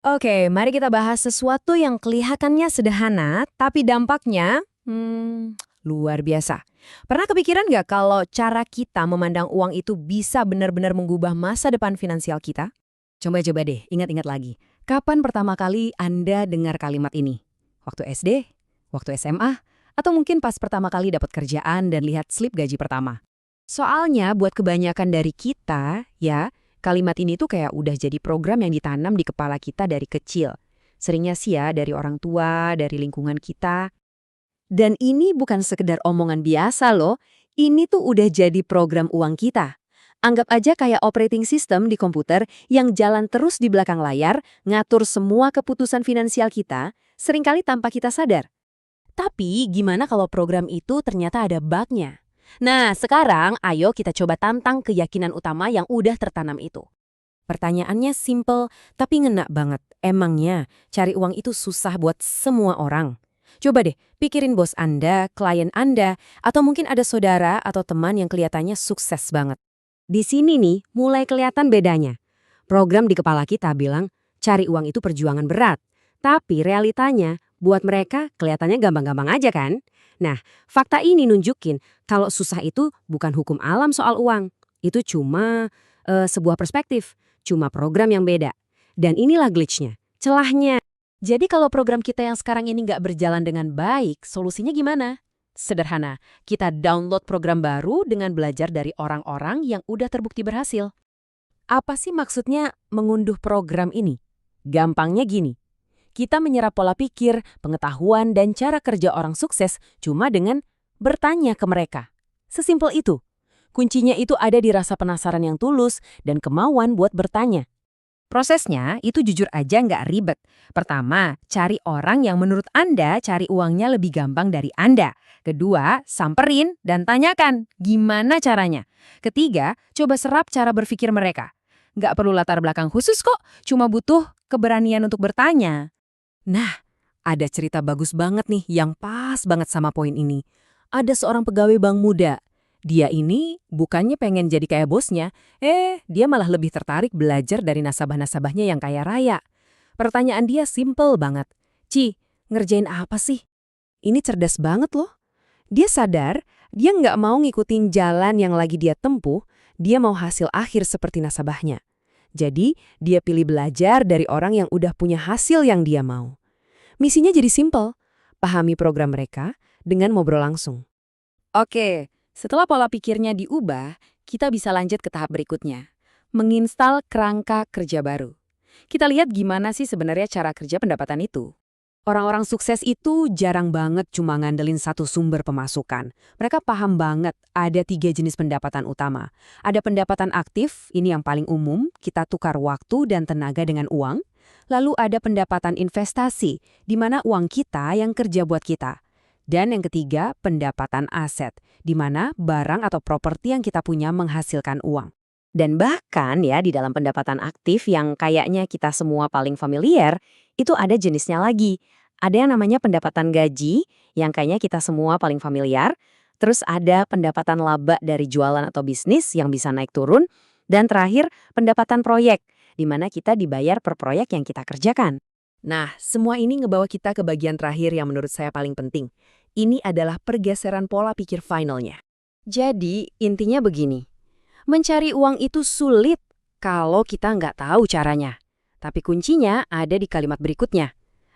Oke, mari kita bahas sesuatu yang kelihatannya sederhana, tapi dampaknya luar biasa. Pernah kepikiran nggak kalau cara kita memandang uang itu bisa benar-benar mengubah masa depan finansial kita? Coba-coba deh, ingat-ingat lagi. Kapan pertama kali Anda dengar kalimat ini? Waktu SD? Waktu SMA? Atau mungkin pas pertama kali dapat kerjaan dan lihat slip gaji pertama? Soalnya buat kebanyakan dari kita, ya, kalimat ini tuh kayak udah jadi program yang ditanam di kepala kita dari kecil. Seringnya sih ya dari orang tua, dari lingkungan kita. Dan ini bukan sekedar omongan biasa loh, ini tuh udah jadi program uang kita. Anggap aja kayak operating system di komputer yang jalan terus di belakang layar, ngatur semua keputusan finansial kita, seringkali tanpa kita sadar. Tapi gimana kalau program itu ternyata ada bugnya? Nah, sekarang ayo kita coba tantang keyakinan utama yang udah tertanam itu. Pertanyaannya simple, tapi ngena banget. Emangnya cari uang itu susah buat semua orang? Coba deh, pikirin bos Anda, klien Anda, atau mungkin ada saudara atau teman yang kelihatannya sukses banget. Di sini nih, mulai kelihatan bedanya. Program di kepala kita bilang, cari uang itu perjuangan berat. Tapi realitanya, buat mereka kelihatannya gampang-gampang aja kan? Nah, fakta ini nunjukin kalau susah itu bukan hukum alam soal uang. Itu cuma sebuah perspektif, cuma program yang beda. Dan inilah glitch-nya, celahnya. Jadi kalau program kita yang sekarang ini nggak berjalan dengan baik, solusinya gimana? Sederhana, kita download program baru dengan belajar dari orang-orang yang udah terbukti berhasil. Apa sih maksudnya mengunduh program ini? Gampangnya gini, kita menyerap pola pikir, pengetahuan, dan cara kerja orang sukses cuma dengan bertanya ke mereka. Sesimpel itu. Kuncinya itu ada di rasa penasaran yang tulus dan kemauan buat bertanya. Prosesnya itu jujur aja nggak ribet. Pertama, cari orang yang menurut Anda cari uangnya lebih gampang dari Anda. Kedua, samperin dan tanyakan gimana caranya. Ketiga, coba serap cara berpikir mereka. Nggak perlu latar belakang khusus kok, cuma butuh keberanian untuk bertanya. Nah, ada cerita bagus banget nih yang pas banget sama poin ini. Ada seorang pegawai bank muda. Dia ini bukannya pengen jadi kayak bosnya, dia malah lebih tertarik belajar dari nasabah-nasabahnya yang kaya raya. Pertanyaan dia simple banget. Ci, ngerjain apa sih? Ini cerdas banget loh. Dia sadar, dia nggak mau ngikutin jalan yang lagi dia tempuh, dia mau hasil akhir seperti nasabahnya. Jadi, dia pilih belajar dari orang yang udah punya hasil yang dia mau. Misinya jadi simple, pahami program mereka dengan ngobrol langsung. Oke, setelah pola pikirnya diubah, kita bisa lanjut ke tahap berikutnya. Menginstal kerangka kerja baru. Kita lihat gimana sih sebenarnya cara kerja pendapatan itu. Orang-orang sukses itu jarang banget cuma ngandelin satu sumber pemasukan. Mereka paham banget ada 3 jenis pendapatan utama. Ada pendapatan aktif, ini yang paling umum, kita tukar waktu dan tenaga dengan uang. Lalu ada pendapatan investasi, di mana uang kita yang kerja buat kita. Dan yang ketiga, pendapatan aset, di mana barang atau properti yang kita punya menghasilkan uang. Dan bahkan ya di dalam pendapatan aktif yang kayaknya kita semua paling familiar, itu ada jenisnya lagi. Ada yang namanya pendapatan gaji, yang kayaknya kita semua paling familiar. Terus ada pendapatan laba dari jualan atau bisnis yang bisa naik turun. Dan terakhir, pendapatan proyek, di mana kita dibayar per proyek yang kita kerjakan. Nah, semua ini ngebawa kita ke bagian terakhir yang menurut saya paling penting. Ini adalah pergeseran pola pikir finalnya. Jadi, intinya begini. Mencari uang itu sulit kalau kita nggak tahu caranya. Tapi kuncinya ada di kalimat berikutnya.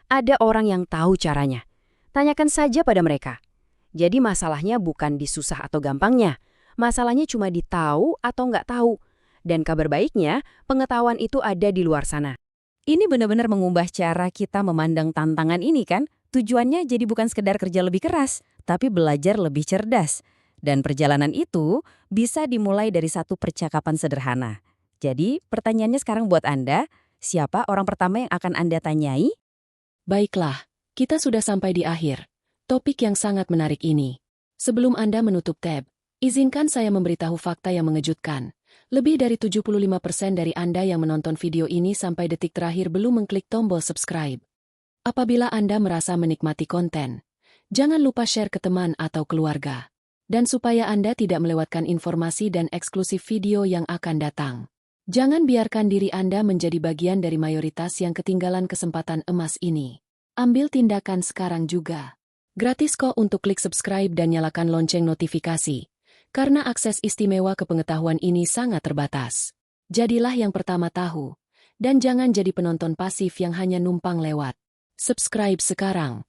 Ada orang yang tahu caranya. Tanyakan saja pada mereka. Jadi masalahnya bukan di susah atau gampangnya. Masalahnya cuma di tahu atau nggak tahu. Dan kabar baiknya, pengetahuan itu ada di luar sana. Ini benar-benar mengubah cara kita memandang tantangan ini kan? Tujuannya jadi bukan sekedar kerja lebih keras, tapi belajar lebih cerdas. Dan perjalanan itu bisa dimulai dari satu percakapan sederhana. Jadi pertanyaannya sekarang buat Anda, siapa orang pertama yang akan Anda tanyai? Baiklah, kita sudah sampai di akhir. Topik yang sangat menarik ini. Sebelum Anda menutup tab, izinkan saya memberitahu fakta yang mengejutkan. Lebih dari 75% dari Anda yang menonton video ini sampai detik terakhir belum mengklik tombol subscribe. Apabila Anda merasa menikmati konten, jangan lupa share ke teman atau keluarga. Dan supaya Anda tidak melewatkan informasi dan eksklusif video yang akan datang. Jangan biarkan diri Anda menjadi bagian dari mayoritas yang ketinggalan kesempatan emas ini. Ambil tindakan sekarang juga. Gratis kok untuk klik subscribe dan nyalakan lonceng notifikasi. Karena akses istimewa ke pengetahuan ini sangat terbatas. Jadilah yang pertama tahu. Dan jangan jadi penonton pasif yang hanya numpang lewat. Subscribe sekarang.